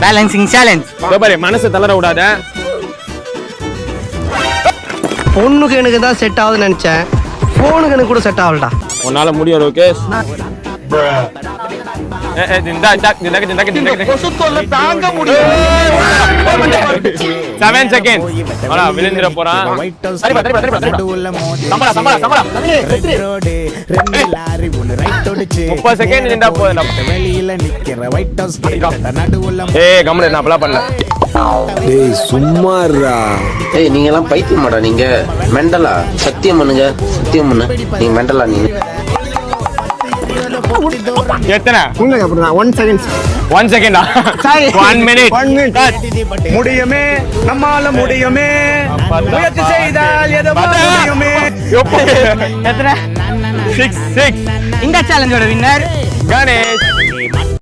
Balancing challenge. பாரு மனசு தளர விடாத. பொண்ணுக்கு எனக்கு தான் செட் ஆகுதுன்னு நினைச்சேன், போனுக்கு எனக்கு கூட செட் ஆகலடா. உன்னால முடியும் லோகேஷ். தாங்க முடியும். 7 செகண்ட். அடா விழுந்திர போறான். சரி பா. சம்பள 30 செகண்ட் நின்றா போதுடா. ஏய் கம்முனு நான் அப்ளை பண்ணல. டேய் சும்மாறா. ஏய் நீங்க எல்லாம் பைத்தியமாடா, நீங்க மெண்டலா? சத்தியம் பண்ணுங்க, சத்தியம் பண்ணு. நீங்க மெண்டலா? நீங்க எத்தனை? அப்புறம் 1 செகண்ட். 1 செகண்டா? 1 மினிட். முடியுமே, நம்மால முடியுமே, முயற்சி செய்தால் எதுவும் முடியுமே. எத்தனை? 6. இந்த சேலஞ்சோட வின்னர் கணேஷ்.